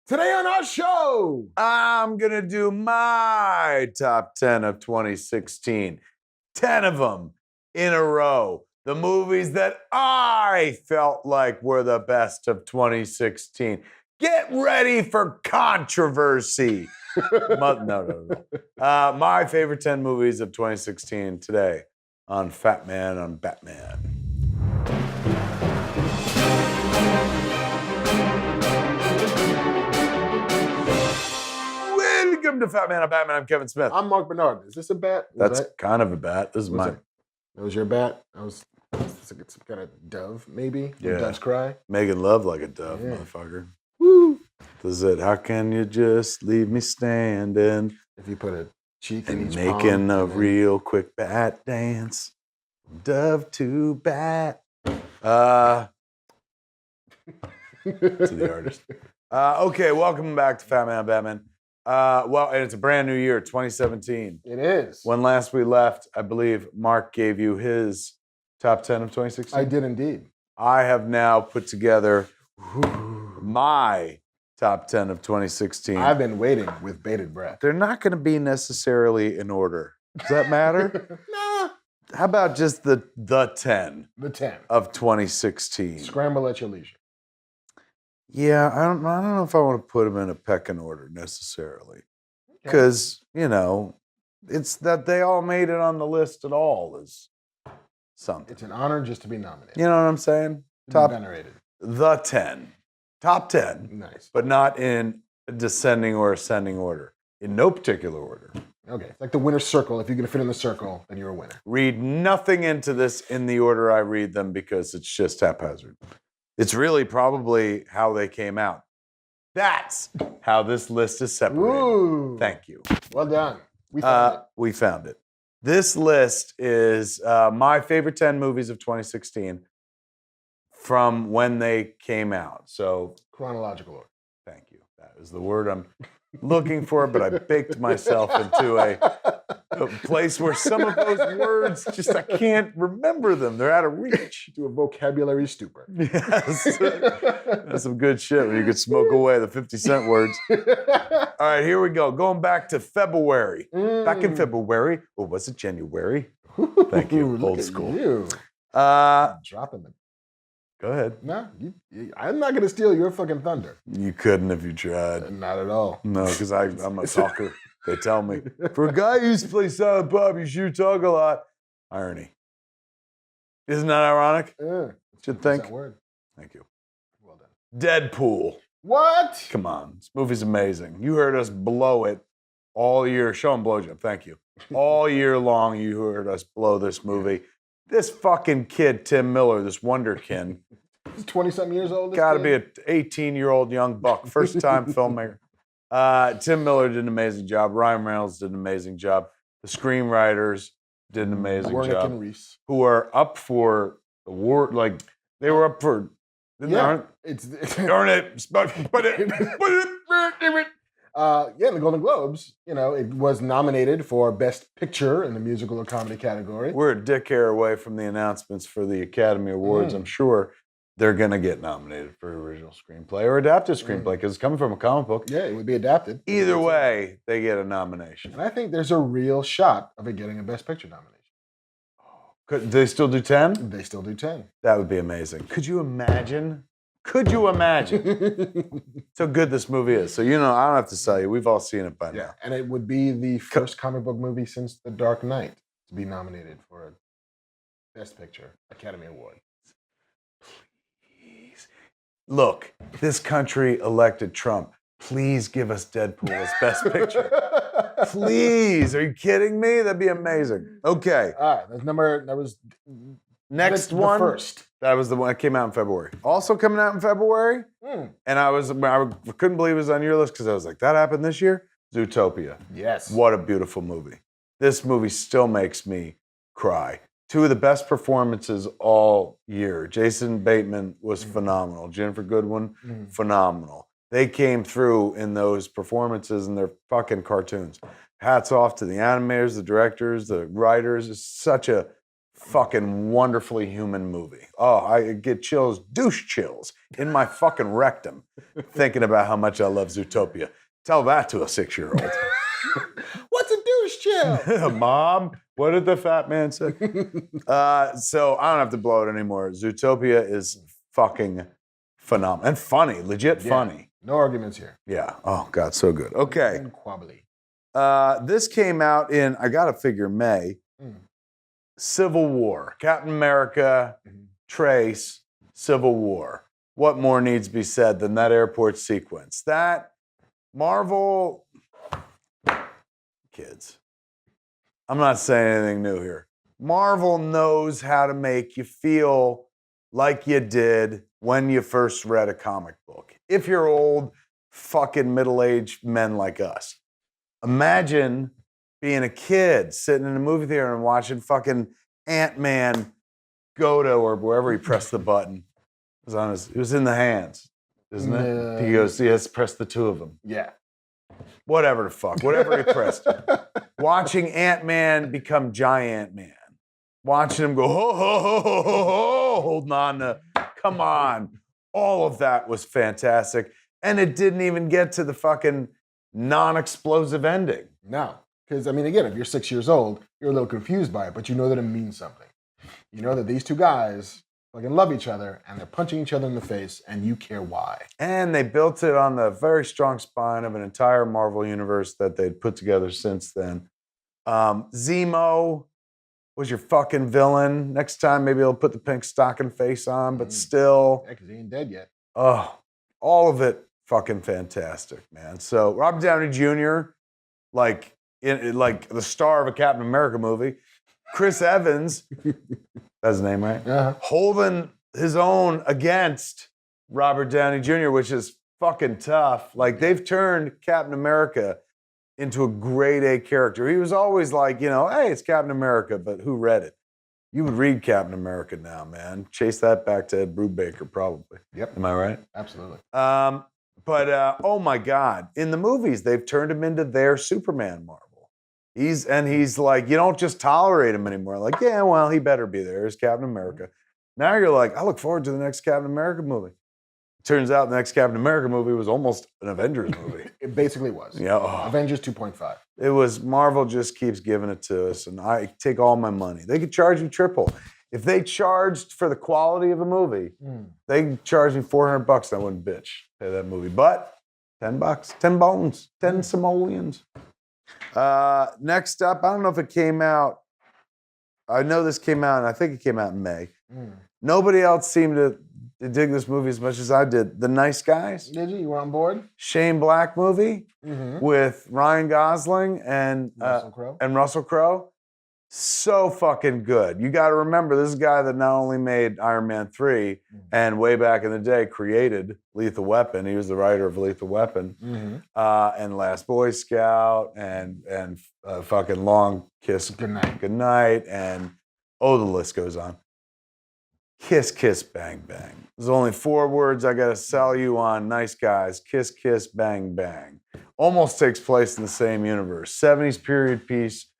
Today on our show, I'm going to do my top 10 of 2016. 10 of them in a row. The movies that I felt like were the best of 2016. Get ready for controversy. No. My favorite 10 movies of 2016 today on Fat Man on Batman. Welcome to Fat Man on Batman. I'm Kevin Smith. I'm Marc Bernardin. Is this a bat? That's kind of a bat. This is mine. That was your bat? It's some kind of dove, maybe? Yeah. Doves cry? Making love like a dove, Yeah. motherfucker. Woo! This is it. How can you just leave me standing If you put a cheek in and each making palm, a and then- real quick bat dance? Dove to bat. To the artist. Okay, welcome back to Fat Man on Batman. And it's a brand new year, 2017. It is. When last we left, I believe Marc gave you his top 10 of 2016. I did indeed. I have now put together my top 10 of 2016. I've been waiting with bated breath. They're not going to be necessarily in order. Does that matter? Nah. How about just the 10 The 10. of 2016? Scramble at your leisure. Yeah, I don't know if I want to put them in a pecking order necessarily. Because, it's that they all made it on the list at all is something. It's an honor just to be nominated. You know what I'm saying? To be Top venerated. the 10. Top 10. Nice. But not in descending or ascending order. In no particular order. Okay. It's like the winner's circle. If you're going to fit in the circle, then you're a winner. Read nothing into this in the order I read them because it's just haphazard. It's really probably how they came out. That's how this list is separated. Ooh. Thank you. Well done. We found it. We found it. This list is my favorite 10 movies of 2016 from when they came out. So, Chronological order. thank you. That is the word I'm looking for, but I baked myself into a place where some of those words just, I can't remember them. They're out of reach. To a vocabulary stupor. Yes. That's some good shit when you could smoke away the 50 cent words. All right, here we go. Going back to February. Back in February. Or was it January? Thank you. Look Old at school. You. Go Dropping them. ahead. No, I'm not going to steal your fucking thunder. You couldn't if you tried. Not at all. No, because I'm a talker. They tell me. For a guy who used to play silent pop, you should talk a lot. Irony. Isn't that ironic? Yeah. Should think. That word. Thank you. Well done. Deadpool. What? Come on. This movie's amazing. You heard us blow it all year. Show 'em blowjob. Thank you. All year long, you heard us blow this movie. This fucking kid, Tim Miller, this wonderkin, He's 20-something years old. got to be an 18-year-old young buck, first-time filmmaker. Tim Miller did an amazing job. Ryan Reynolds did an amazing job. The screenwriters did an amazing Warnick job. and Reese. Who are up for award? Like they were up for. Yeah. Darn it! Yeah, the Golden Globes, it was nominated for Best Picture in the musical or comedy category. We're a dick hair away from the announcements for the Academy Awards. I'm sure they're going to get nominated for original screenplay or adapted screenplay because it's coming from a comic book. Yeah, it would be adapted. Either way, they get a nomination. And I think there's a real shot of it getting a Best Picture nomination. Could they still do 10? They still do 10. That would be amazing. Could you imagine? Could you imagine how good this movie is? So, I don't have to tell you. We've all seen it by now. And it would be the first comic book movie since The Dark Knight to be nominated for a Best Picture Academy Award. Please. Look, this country elected Trump. Please give us Deadpool as Best Picture. Please. Are you kidding me? That'd be amazing. Okay. All right. That was Next the one. first. That was the one that came out in February. Also coming out in February. And I couldn't believe it was on your list because I was like, that happened this year? Zootopia. Yes. What a beautiful movie. This movie still makes me cry. Two of the best performances all year. Jason Bateman was phenomenal. Jennifer Goodwin, phenomenal. They came through in those performances and they're fucking cartoons. Hats off to the animators, the directors, the writers. It's such a fucking wonderfully human movie. Oh, I get chills, douche chills in my fucking rectum thinking about how much I love Zootopia. Tell that to a 6-year-old. What's a douche chill? Mom, what did the fat man say? So I don't have to blow it anymore. Zootopia is fucking phenomenal and funny, legit funny. No arguments here. Yeah. Oh God, so good. Okay. Quabbly. This came out in, I gotta figure, May. Civil War. Captain America, Trace, Civil War. What more needs to be said than that airport sequence? That Marvel kids. I'm not saying anything new here. Marvel knows how to make you feel like you did when you first read a comic book. If you're old, fucking middle-aged men like us. Imagine being a kid sitting in a movie theater and watching fucking Ant-Man go to, or wherever he pressed the button. It was in the hands, isn't it? He goes, he has to press the two of them. Yeah. Whatever the fuck, whatever he pressed. Watching Ant-Man become Giant Man. Watching him go, ho, ho, ho, ho, ho, ho, holding on to, come on. All of that was fantastic. And it didn't even get to the fucking non-explosive ending. No. Because, I mean, again, if you're 6 years old, you're a little confused by it, but you know that it means something. You know that these two guys fucking love each other, and they're punching each other in the face, and you care why. And they built it on the very strong spine of an entire Marvel universe that they'd put together since then. Zemo was your fucking villain. Next time, maybe he'll put the pink stocking face on, but still. Yeah, because he ain't dead yet. Oh, all of it fucking fantastic, man. So Robert Downey Jr., like the star of a Captain America movie. Chris Evans, that's his name, right? Holding his own against Robert Downey Jr., which is fucking tough. Like, they've turned Captain America into a grade A character. He was always like, you know, hey, it's Captain America, but who read it? You would read Captain America now, man. Chase that back to Ed Brubaker, probably. Yep. Am I right? Absolutely. But oh my God, in the movies, they've turned him into their Superman Marvel. He's like, you don't just tolerate him anymore. Like, yeah, well, he better be there as Captain America. Now you're like, I look forward to the next Captain America movie. Turns out the next Captain America movie was almost an Avengers movie. It basically was. Yeah. Oh. Avengers 2.5. It was, Marvel just keeps giving it to us, and I take all my money. They could charge you triple. If they charged for the quality of a movie, they could charge me $400 and I wouldn't bitch pay that movie. But $10, 10 bones, 10 simoleons. Next up, I don't know if it came out. I know this came out, and I think it came out in May. Nobody else seemed to dig this movie as much as I did. The Nice Guys. Did you? You were on board? Shane Black movie with Ryan Gosling and Russell Crowe. So fucking good. You got to remember, this is a guy that not only made Iron Man 3 and way back in the day created Lethal Weapon. He was the writer of Lethal Weapon and Last Boy Scout and fucking Long Kiss Goodnight and the list goes on. Kiss, kiss, bang, bang. There's only 4 words I got to sell you on Nice Guys. Kiss, kiss, bang, bang. Almost takes place in the same universe. 70s period piece.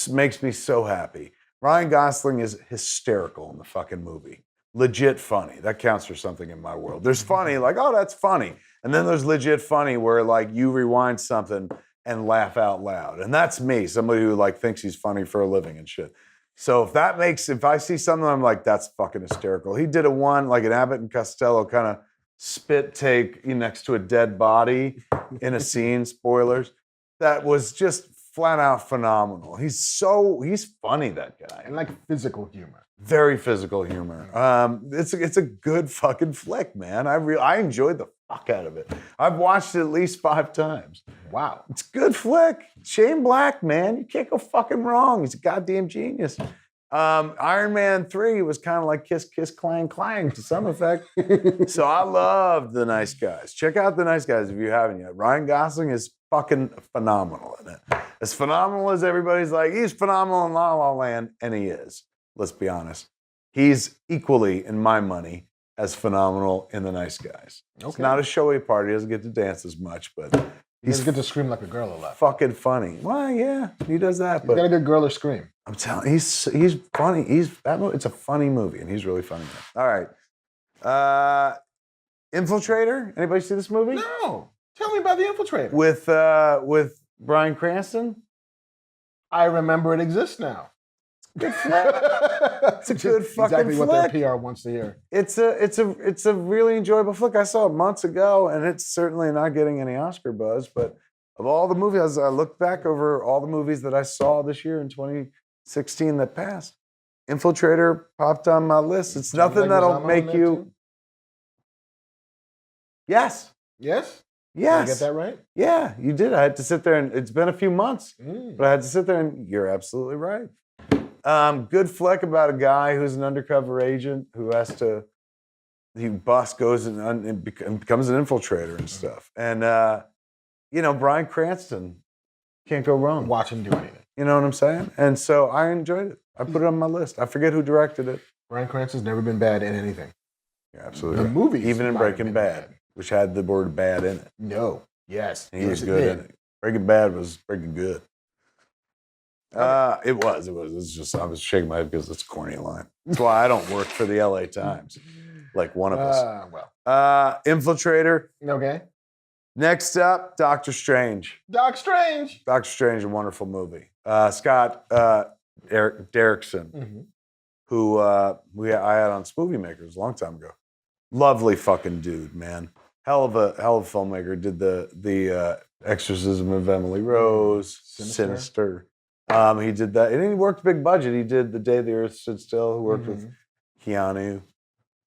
Makes me so happy. Ryan Gosling is hysterical in the fucking movie. Legit funny. That counts for something in my world. There's funny, like, oh, that's funny. And then there's legit funny where, like, you rewind something and laugh out loud. And that's me, somebody who, like, thinks he's funny for a living and shit. So if I see something, I'm like, that's fucking hysterical. He did like an Abbott and Costello kind of spit take next to a dead body in a scene, spoilers. That was just flat out phenomenal. He's funny, that guy. And like physical humor. Very physical humor. It's a good fucking flick, man. I enjoyed the fuck out of it. I've watched it at least 5 times. Wow. It's a good flick. Shane Black, man. You can't go fucking wrong. He's a goddamn genius. Iron Man 3 was kind of like kiss, kiss, clang, clang to some effect. So I loved The Nice Guys. Check out The Nice Guys if you haven't yet. Ryan Gosling is fucking phenomenal in it. As phenomenal as everybody's like, he's phenomenal in La La Land, and he is. Let's be honest. He's equally, in my money, as phenomenal in The Nice Guys. Okay. It's not a showy part. He doesn't get to dance as much, but He doesn't get to scream like a girl a lot. fucking funny. Well, yeah, he does that. He's But got a good girlish scream. I'm telling you, he's funny. It's a funny movie, and he's really funny. All right. Infiltrator. Anybody see this movie? No. Tell me about The Infiltrator. With Bryan Cranston. I remember it exists now. Good flick. It's a good fucking exactly flick. what their PR wants to hear. It's a really enjoyable flick. I saw it months ago, and it's certainly not getting any Oscar buzz. But of all the movies, I looked back over all the movies that I saw this year in 2016 that passed. Infiltrator popped on my list. It's nothing that'll make you. Yes. Yes? Yes. Did I get that right? Yeah, you did. I had to sit there, and it's been a few months, but I had to sit there, and you're absolutely right. Good flick about a guy who's an undercover agent who has to, goes and becomes an infiltrator and stuff. And, Bryan Cranston, can't go wrong. Watch him do anything. You know what I'm saying? And so I enjoyed it. I put it on my list. I forget who directed it. Bryan Cranston's never been bad in anything. You're absolutely The right. movies. Even in Breaking Bad, which had the word bad in it. No. Yes. He was good in it. Breaking Bad was freaking good. It was. It's just I was shaking my head because it's a corny line. That's why I don't work for the LA Times, like one of us. Infiltrator. Okay. Next up, Doctor Strange. Doc Strange. Doctor Strange, a wonderful movie. Scott Derrickson, who I had on Spoovie Makers a long time ago. Lovely fucking dude, man. Hell of a filmmaker. Did the Exorcism of Emily Rose, Sinister. He did that, and he worked big budget. He did The Day the Earth Stood Still. Who worked with Keanu.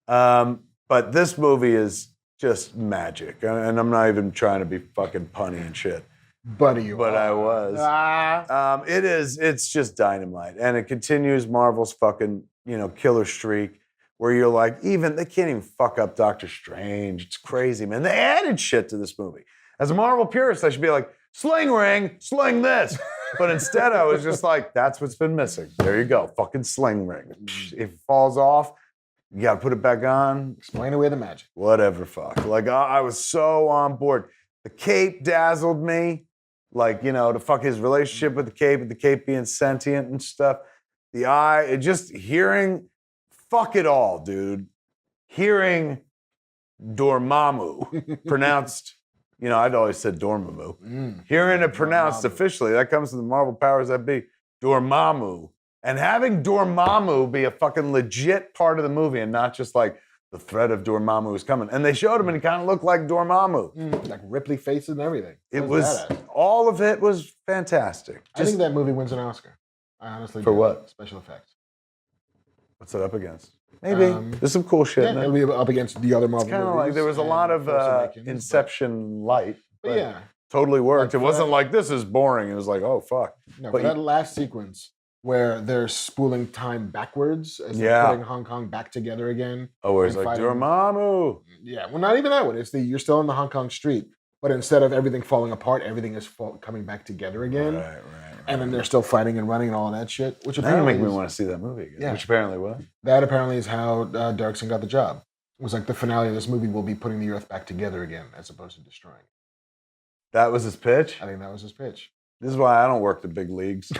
But this movie is just magic, and I'm not even trying to be fucking punny and shit. But I was. It's just dynamite, and it continues Marvel's fucking killer streak. Where you're like, they can't even fuck up Doctor Strange. It's crazy, man. They added shit to this movie. As a Marvel purist, I should be like, sling ring, sling this. But instead, I was just like, that's what's been missing. There you go, fucking sling ring. If it falls off, you gotta put it back on. Explain away the magic. Whatever, fuck. Like, I was so on board. The cape dazzled me. Like, to fuck his relationship with the cape being sentient and stuff. The eye, just hearing... Fuck it all, dude. Hearing Dormammu pronounced, I'd always said Dormammu. Hearing it pronounced officially, that comes from the Marvel powers that be, Dormammu. And having Dormammu be a fucking legit part of the movie and not just like the threat of Dormammu is coming. And they showed him and he kind of looked like Dormammu. Like Ripley faces and everything. All of it was fantastic. I think that movie wins an Oscar. I honestly do. For what? Special effects. What's it up against? Maybe. There's some cool shit in it. It'll be up against the other Marvel movies. It's kind of like there was a lot of Inception light. But yeah. Totally worked. It wasn't like, this is boring. It was like, oh, fuck. No, but that last sequence where they're spooling time backwards as they're putting Hong Kong back together again. Oh, where it's like, Dormammu. Yeah, well, not even that one. It's you're still in the Hong Kong street, but instead of everything falling apart, everything is coming back together again. Right. And then they're still fighting and running and all of that shit. Which apparently make me want to see that movie again. Yeah. Which apparently what? That apparently is how Derrickson got the job. It was like the finale of this movie will be putting the Earth back together again as opposed to destroying it. That was his pitch? I think that was his pitch. This is why I don't work the big leagues.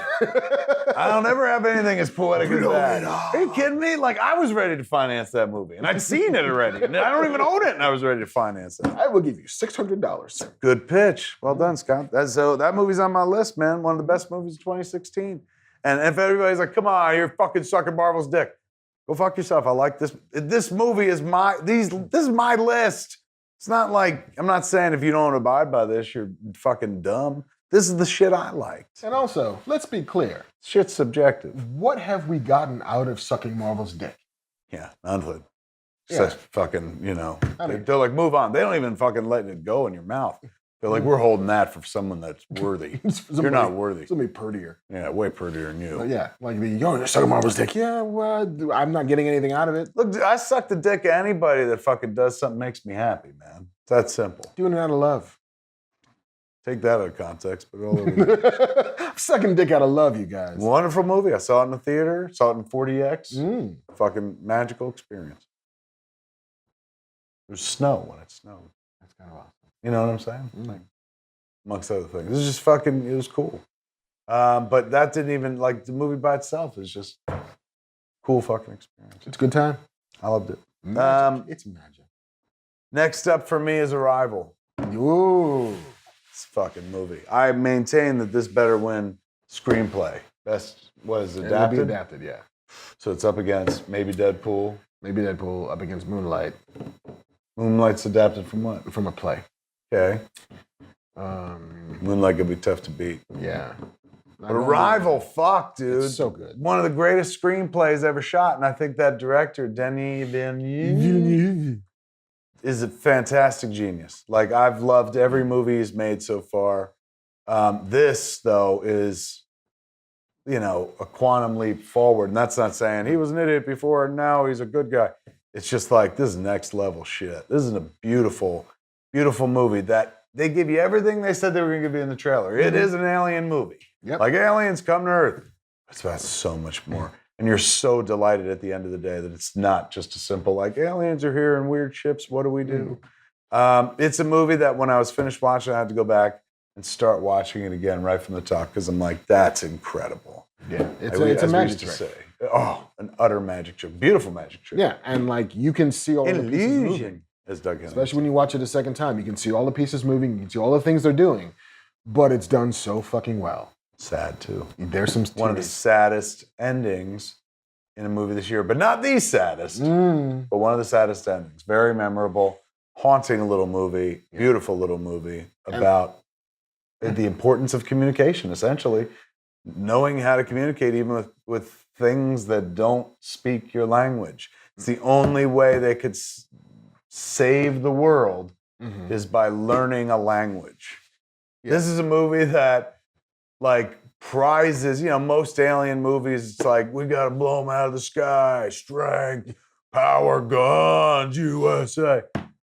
I don't ever have anything as poetic as that. Are you kidding me? Like, I was ready to finance that movie, and I'd seen it already. And I don't even own it, and I was ready to finance it. I will give you $600. Good pitch. Well done, Scott. So that movie's on my list, man. One of the best movies of 2016. And if everybody's like, come on, you're fucking sucking Marvel's dick. Go fuck yourself. I like this. This movie is this is my list. It's not like, I'm not saying if you don't abide by this, you're fucking dumb. This is the shit I liked. And also, let's be clear. Shit's subjective. What have we gotten out of sucking Marvel's dick? Yeah, nothing. Just fucking, they're like, move on. They don't even fucking let it go in your mouth. They're like, we're holding that for someone that's worthy. You're not worthy. Somebody prettier. Yeah, way prettier than you. But yeah, like, you're sucking Marvel's dick. Yeah, well, I'm not getting anything out of it. Look, dude, I suck the dick of anybody that fucking does something that makes me happy, man. It's that simple. Doing it out of love. Take that out of context, but all over. I'm sucking dick out of love, you guys. Wonderful movie. I saw it in the theater. Saw it in 40X. Fucking magical experience. There's snow when it snowed. That's kind of awesome. You know what I'm saying? Like, amongst other things. It was just it was cool. But that didn't even, like, the movie by itself is just cool fucking experience. It's a good time. I loved it. Magic. It's magic. Next up for me is Arrival. Ooh. It's a fucking movie. I maintain that this better win screenplay. Best was It'll adapted. be adapted, yeah. So it's up against maybe Deadpool. Maybe Deadpool up against Moonlight. Moonlight's adapted from what? From a play. Okay. Moonlight could be tough to beat. Yeah. But Arrival, fuck, dude. It's so good. One of the greatest screenplays ever shot, and I think that director, Denis Villeneuve, is a fantastic genius. Like, I've loved every movie he's made so far. This, though, is, you know, a quantum leap forward. And that's not saying he was an idiot before and now he's a good guy. It's just like, this is next level shit. This is a beautiful, beautiful movie that they give you everything they said they were going to give you in the trailer. It is an alien movie. Yep. Like, aliens come to Earth. It's about so much more. And you're so delighted at the end of the day that it's not just a simple, like, aliens are here in weird ships. What do we do? It's a movie that when I was finished watching, I had to go back and start watching it again right from the top because I'm like, that's incredible. Yeah, it's a magic trick. Oh, an utter magic trick. Beautiful magic trick. Yeah, and like you can see all the pieces moving. As Doug Henry Especially when you watch it a second time. You can see all the pieces moving, you can see all the things they're doing, but it's done so fucking well. Sad, too. There's some one of the saddest endings in a movie this year, but not the saddest, but one of the saddest endings. Very memorable, haunting little movie, beautiful little movie about the importance of communication, essentially. Knowing how to communicate even with things that don't speak your language. It's the only way they could save the world is by learning a language. This is a movie that, like, prizes, you know, most alien movies, it's like, we got to blow them out of the sky, strength, power, guns, USA.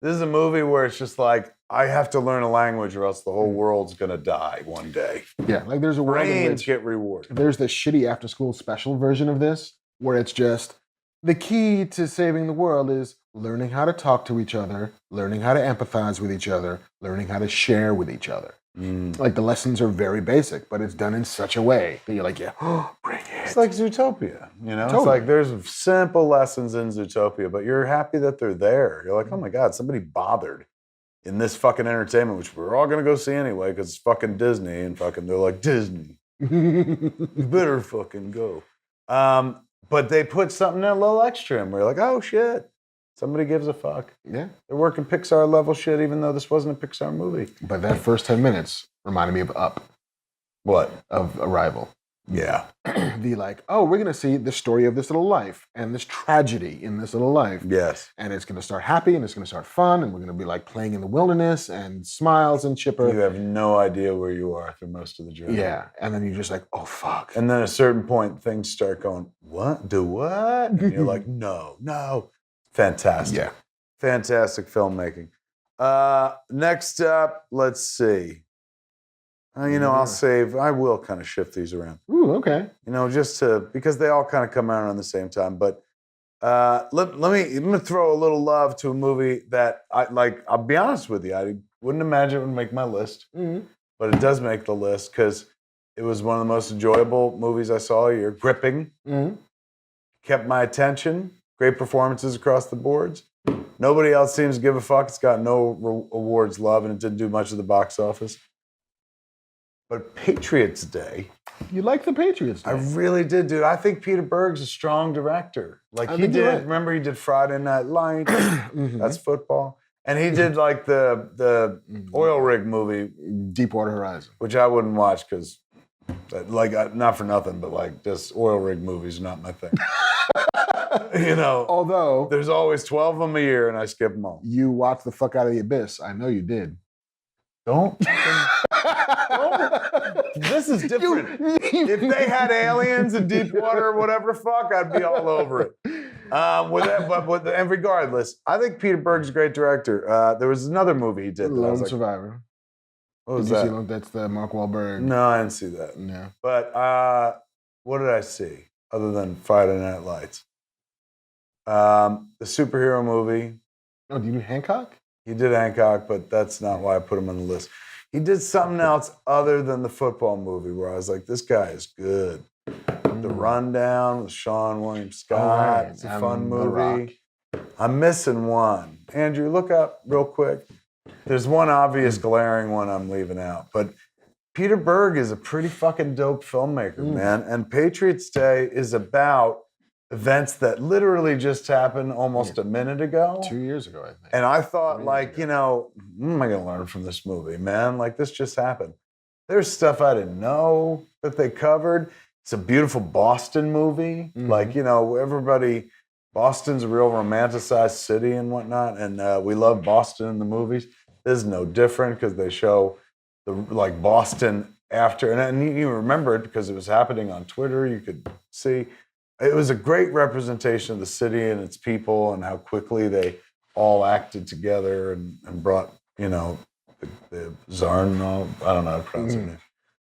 This is a movie where it's just like, I have to learn a language or else the whole world's going to die one day. Yeah, like there's a world in which get rewarded. There's this shitty after-school special version of this where it's just, the key to saving the world is learning how to talk to each other, learning how to empathize with each other, learning how to share with each other. Like the lessons are very basic, but it's done in such a way that you're like, bring it. It's like Zootopia, you know? Totally. It's like there's simple lessons in Zootopia, but you're happy that they're there. You're like, oh my God, somebody bothered in this fucking entertainment, which we're all going to go see anyway because it's fucking Disney, and fucking they're like, Disney, you better fucking go. But they put something a little extra in where you're like, oh shit, somebody gives a fuck. Yeah. They're working Pixar level shit even though this wasn't a Pixar movie. But that first 10 minutes reminded me of Up. What? Of Arrival. Yeah. The like, oh, we're going to see the story of this little life and this tragedy in this little life. Yes. And it's going to start happy and it's going to start fun and we're going to be like playing in the wilderness and smiles and chipper. You have no idea where you are through most of the journey. Yeah. And then you're just like, oh, fuck. And then at a certain point, things start going, what? Do what? And you're like, no. Fantastic. Yeah. Fantastic filmmaking. Next up, let's see. I will kind of shift these around. Ooh, okay. You know, because they all kind of come out around the same time. But I'm going to throw a little love to a movie that I'll be honest with you, I wouldn't imagine it would make my list, but it does make the list because it was one of the most enjoyable movies I saw all year. Gripping. Kept my attention. Great performances across the boards. Nobody else seems to give a fuck. It's got no awards love, and it didn't do much of the box office. But Patriots Day. You like the Patriots Day? I really did, dude. I think Peter Berg's a strong director. Like he did. Right. Remember, he did Friday Night Lights. That's football. And he did like the oil rig movie, Deepwater Horizon, which I wouldn't watch because, like, not for nothing, but like, just oil rig movies are not my thing. You know, although there's always 12 of them a year, and I skip them all. You watched The Fuck Out of the Abyss. I know you did. Don't. This is different. If they had aliens in Deepwater or whatever the fuck, I'd be all over it. And regardless, I think Peter Berg's a great director. There was another movie he did. Lone Survivor. What was that? See, that's the Mark Wahlberg. No, I didn't see that. No. But what did I see other than Friday Night Lights? The superhero movie. Oh, do you do Hancock? He did Hancock, but that's not why I put him on the list. He did something else other than the football movie where I was like, this guy is good. The Rundown with Sean William Scott. right. It's a fun The movie. I'm missing one. Andrew, look up real quick. There's one obvious glaring one I'm leaving out. But Peter Berg is a pretty fucking dope filmmaker, man. And Patriots Day is about events that literally just happened almost a minute ago. 2 years ago, I think. And I thought, 3 years like, ago. you know, what am I going to learn from this movie, man? Like, this just happened. There's stuff I didn't know that they covered. It's a beautiful Boston movie. Like, you know, everybody, Boston's a real romanticized city and whatnot. And we love Boston in the movies. This is no different because they show the like Boston after. And you remember it because it was happening on Twitter. You could see. It was a great representation of the city and its people and how quickly they all acted together and brought, you know, the Zarno, I don't know how to pronounce her name,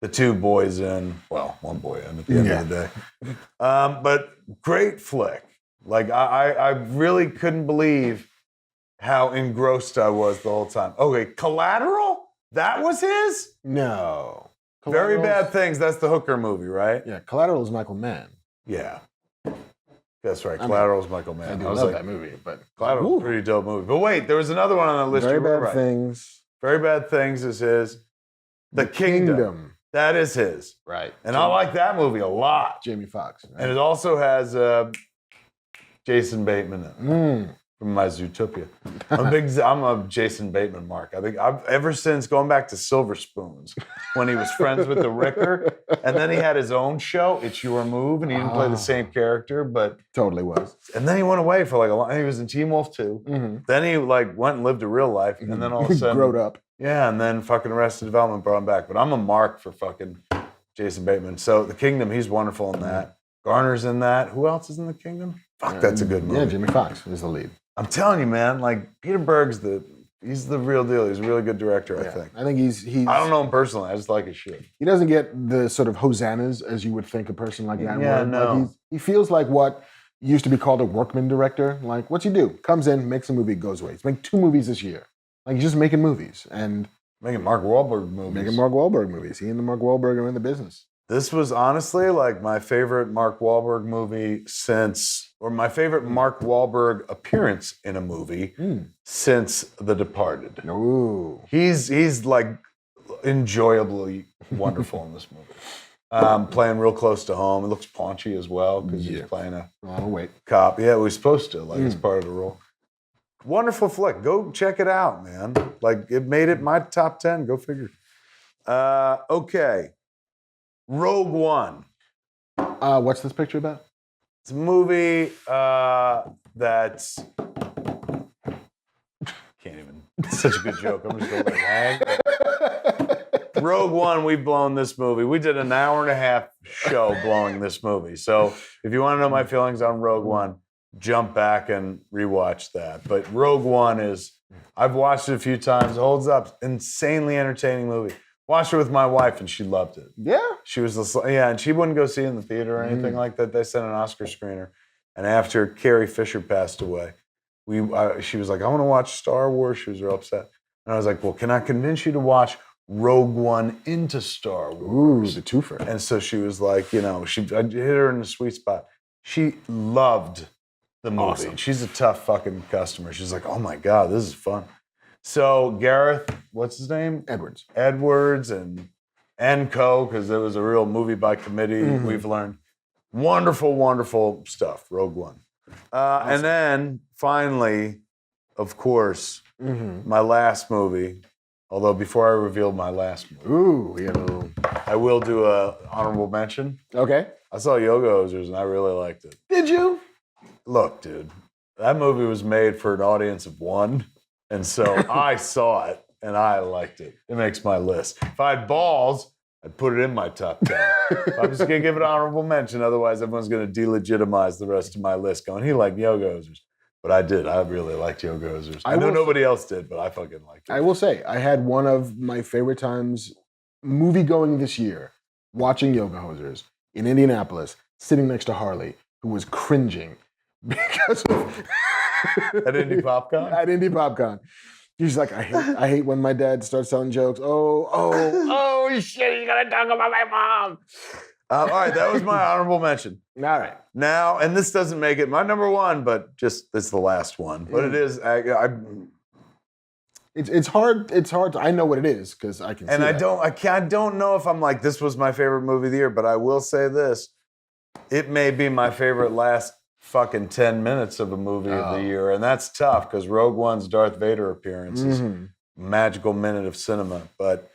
the two boys in, well, one boy in at the end of the day. But great flick. Like, I really couldn't believe how engrossed I was the whole time. Okay, Collateral? That was his? No. Very Collateral's- Bad Things. That's the Hooker movie, right? Yeah, Collateral is Michael Mann. Yeah. That's right. I mean, Collateral's Michael Mann. I do was love like, that movie, but Collateral's a pretty dope movie. But wait, there was another one on the list. Very you were Bad right. Things. Very Bad Things is his. The Kingdom. That is his. Right. And I like that movie a lot. Jamie Foxx. Right? And it also has Jason Bateman in it from my Zootopia. I'm a Jason Bateman mark. I think I've ever since going back to Silver Spoons when he was friends with the Ricker, and then he had his own show, It's Your Move, and he didn't play the same character, but Totally was. and then he went away for like a long. He was in Teen Wolf 2. Then he like went and lived a real life, and then all of a sudden, Growed up. yeah, and then fucking Arrested Development brought him back. But I'm a mark for fucking Jason Bateman. So The Kingdom, he's wonderful in that. Garner's in that. Who else is in The Kingdom? Fuck, that's a good movie. Yeah, Jamie Foxx is the lead. I'm telling you, man, like Peter Berg's he's the real deal. He's a really good director, I think. I think he's I don't know him personally. I just like his shit. He doesn't get the sort of hosannas as you would think a person like that Yeah, would. no. Like he feels like what used to be called a workman director. Like, what's he do? Comes in, makes a movie, goes away. He's making 2 movies this year. Like, he's just making movies and Making Mark Wahlberg movies. making Mark Wahlberg movies. He and the Mark Wahlberg are in the business. This was honestly like my favorite Mark Wahlberg movie or my favorite Mark Wahlberg appearance in a movie since The Departed. Ooh. He's like enjoyably wonderful in this movie. Playing real close to home. It looks paunchy as well because he's playing a Oh, wait. cop. Yeah, we're supposed to. Like, it's part of the role. Wonderful flick. Go check it out, man. Like, it made it my top 10. Go figure. Okay. Rogue One. What's this picture about? It's a movie that's... Can't even... It's such a good joke. I'm just going to let it hang. Rogue One, we've blown this movie. We did an hour and a half show blowing this movie. So if you want to know my feelings on Rogue One, jump back and rewatch that. But Rogue One is... I've watched it a few times. It holds up. Insanely entertaining movie. Watched it with my wife, and she loved it. Yeah. She was just, and she wouldn't go see it in the theater or anything like that. They sent an Oscar screener, and after Carrie Fisher passed away, she was like, "I want to watch Star Wars." She was real upset, and I was like, "Well, can I convince you to watch Rogue One into Star Wars?" Ooh, the twofer. And so she was like, I hit her in the sweet spot. She loved the movie. Awesome. She's a tough fucking customer. She's like, "Oh my God, this is fun." So Gareth, what's his name? Edwards and co, because it was a real movie by committee. We've learned wonderful, wonderful stuff. Rogue One, awesome. And then finally, of course, my last movie. Although before I reveal my last movie, I will do a honorable mention. Okay. I saw Yoga Hosers and I really liked it. Did you? Look, dude, that movie was made for an audience of 1. And so I saw it, and I liked it. It makes my list. If I had balls, I'd put it in my top 10. I'm just going to give it an honorable mention. Otherwise, everyone's going to delegitimize the rest of my list going, he liked Yoga Hosers. But I did. I really liked Yoga Hosers. I know nobody else did, but I fucking liked it. I will say, I had one of my favorite times movie going this year, watching Yoga Hosers in Indianapolis, sitting next to Harley, who was cringing because of... At Indy PopCon? At Indy PopCon. He's like, I hate when my dad starts telling jokes. Oh, shit, he's gonna talk about my mom. All right, that was my honorable mention. All right. Now, and this doesn't make it my number one, but just it's the last one. But it is. It's hard. It's hard. I know what it is because I can. And see I that. don't know if I'm like this was my favorite movie of the year, but I will say this: it may be my favorite last fucking 10 minutes of a movie of the year, and that's tough because Rogue One's Darth Vader appearance is a magical minute of cinema. But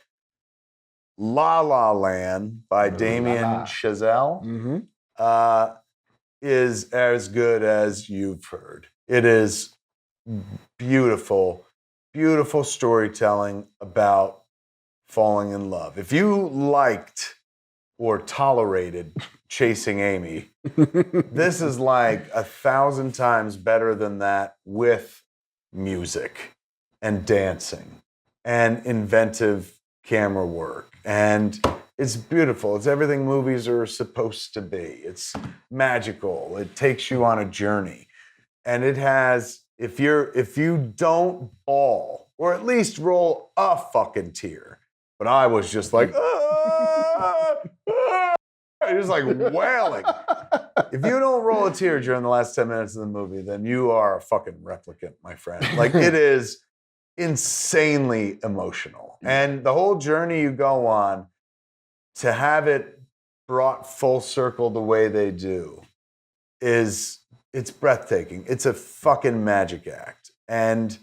La La Land by Damien Chazelle is as good as you've heard. It is beautiful, beautiful storytelling about falling in love. If you liked or tolerated Chasing Amy, this is like 1,000 times better than that with music and dancing and inventive camera work. And it's beautiful. It's everything movies are supposed to be. It's magical. It takes you on a journey. And it has, if you don't bawl, or at least roll a fucking tear, but I was just like, it was like wailing. If you don't roll a tear during the last 10 minutes of the movie, then you are a fucking replicant, my friend. Like, it is insanely emotional. And the whole journey you go on, to have it brought full circle the way they do, it's breathtaking. It's a fucking magic act. And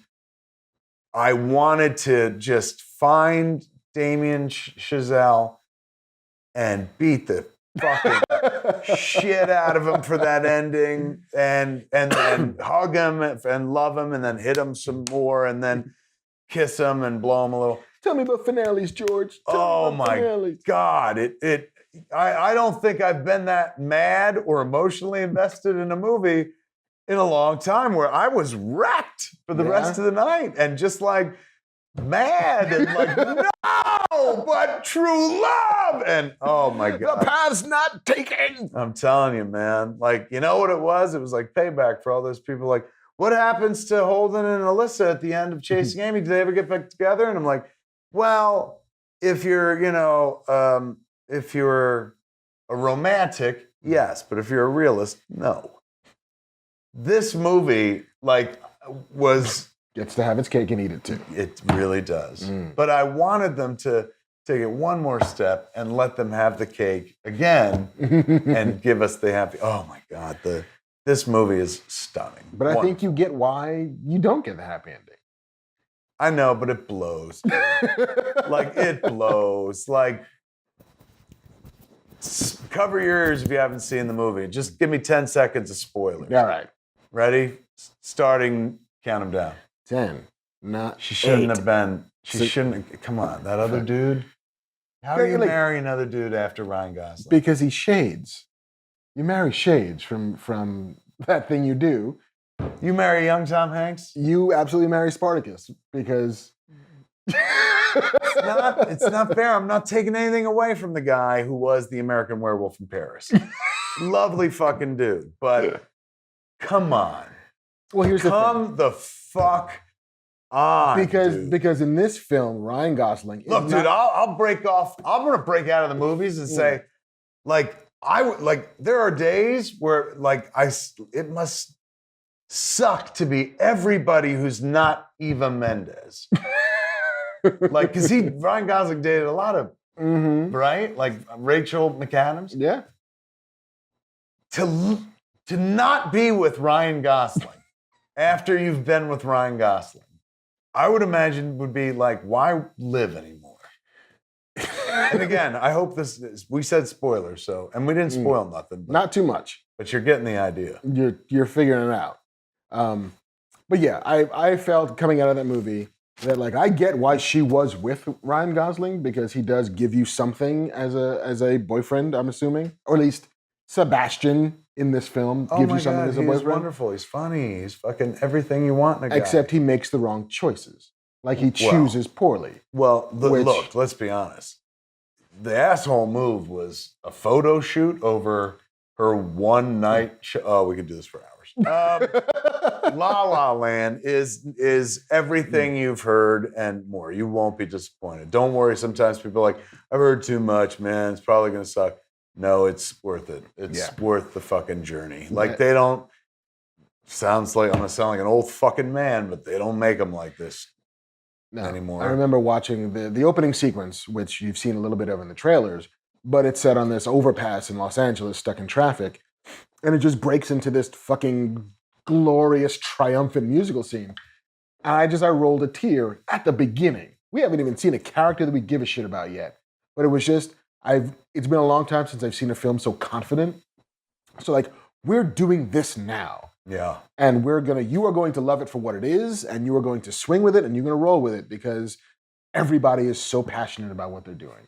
I wanted to just find Damien Chazelle and beat the fucking shit out of him for that ending, and then hug him and love him, and then hit him some more, and then kiss him and blow him a little. Tell me about finales, George. Oh my God! I don't think I've been that mad or emotionally invested in a movie in a long time. Where I was wrecked for the rest of the night and just like mad and like no, but true love and oh my God, the path's not taken. I'm telling you, man. Like, you know what it was? It was like payback for all those people. Like, what happens to Holden and Alyssa at the end of Chasing Amy? Did they ever get back together? And I'm like, well, if you're a romantic, yes, but if you're a realist, no. This movie, like, gets to have its cake and eat it too. It really does. But I wanted them to take it one more step and let them have the cake again and give us the happy. Oh my God, this movie is stunning. But I think you get why you don't get the happy ending. I know, but it blows. Like, it blows. Like, cover your ears if you haven't seen the movie. Just give me 10 seconds of spoilers. All right. Ready? Starting, count them down. 10. Not She shouldn't 8. have been. She shouldn't. Come on, that other dude. How do you marry another dude after Ryan Gosling? Because he shades. You marry shades from that thing you do. You marry young Tom Hanks? You absolutely marry Spartacus because it's not fair. I'm not taking anything away from the guy who was the American Werewolf in Paris. Lovely fucking dude, but come on. Well, here's the thing. Come the fuck on, because in this film, Ryan Gosling. Look, dude, I'll break off. I'm gonna break out of the movies and say, there are days where it must suck to be everybody who's not Eva Mendes. Like, because Ryan Gosling dated a lot of, right? Like Rachel McAdams. Yeah. To not be with Ryan Gosling after you've been with Ryan Gosling, I would imagine would be like, why live anymore? And again, I hope we said spoilers, and we didn't spoil nothing. Not too much. But you're getting the idea. You're figuring it out. But yeah, I felt coming out of that movie that, like, I get why she was with Ryan Gosling, because he does give you something as a boyfriend, I'm assuming. Or at least Sebastian in this film gives you something as a boyfriend. He's wonderful. He's funny. He's fucking everything you want in a guy. Except he makes the wrong choices. Like, he chooses poorly. Well, look, let's be honest. The asshole move was a photo shoot over her one night show. Oh, we could do this for hours. La La Land is everything you've heard and more. You won't be disappointed. Don't worry. Sometimes people are like, I've heard too much, man. It's probably going to suck. No, it's worth it. It's worth the fucking journey. Like they don't, sounds like, I'm going to sound like an old fucking man, but they don't make them like this anymore. I remember watching the opening sequence, which you've seen a little bit of in the trailers, but it's set on this overpass in Los Angeles, stuck in traffic, and it just breaks into this fucking glorious, triumphant musical scene. And I rolled a tear at the beginning. We haven't even seen a character that we give a shit about yet. But it was just, it's been a long time since I've seen a film so confident. So like, we're doing this now. Yeah. And you are going to love it for what it is, and you are going to swing with it, and you're going to roll with it because everybody is so passionate about what they're doing.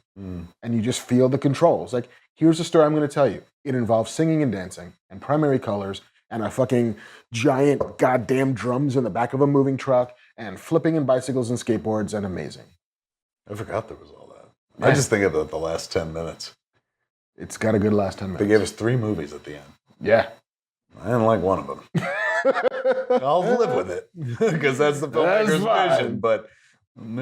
And you just feel the controls. Like, here's a story I'm going to tell you. It involves singing and dancing and primary colors and a fucking giant goddamn drums in the back of a moving truck and flipping and bicycles and skateboards and amazing. I forgot there was all that. Yeah. I just think of the last 10 minutes. It's got a good last 10 minutes. They gave us 3 movies at the end. Yeah. I didn't like one of them. I'll live with it because that's the filmmaker's vision. But, in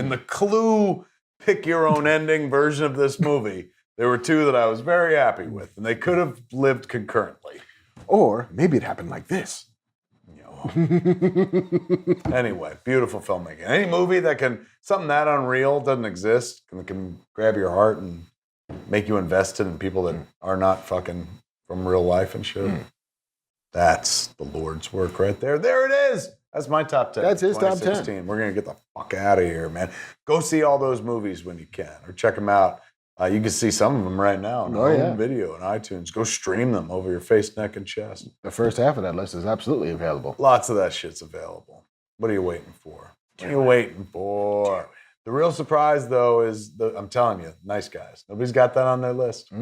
the Clue pick your own ending version of this movie, there were 2 that I was very happy with, and they could have lived concurrently. Or maybe it happened like this. Anyway, beautiful filmmaking. Any movie something that unreal doesn't exist, can grab your heart and make you invested in people that are not fucking from real life and shit. That's the Lord's work right there. There it is. That's my top 10. That's his top 10. We're going to get the fuck out of here, man. Go see all those movies when you can, or check them out. You can see some of them right now on home video and iTunes. Go stream them over your face, neck, and chest. The first half of that list is absolutely available. Lots of that shit's available. What are you waiting for? What are you waiting for? The real surprise, though, is I'm telling you, Nice Guys. Nobody's got that on their list.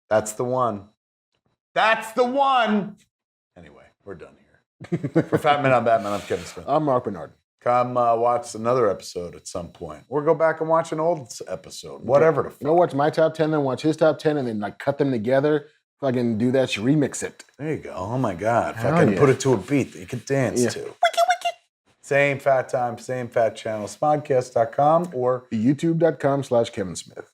That's the one. That's the one. Anyway, we're done here. For Fat Man, I'm Batman. I'm Kevin Smith. I'm Marc Bernardin. Come watch another episode at some point. Or go back and watch an old episode. Whatever the fuck. Go watch my top 10, then watch his top 10, and then like cut them together. Fucking do that, you remix it. There you go. Oh my God. Fucking put it to a beat that you can dance to. Wiki, wiki. Same fat time, same fat channel. Smodcast.com or youtube.com/Kevin Smith.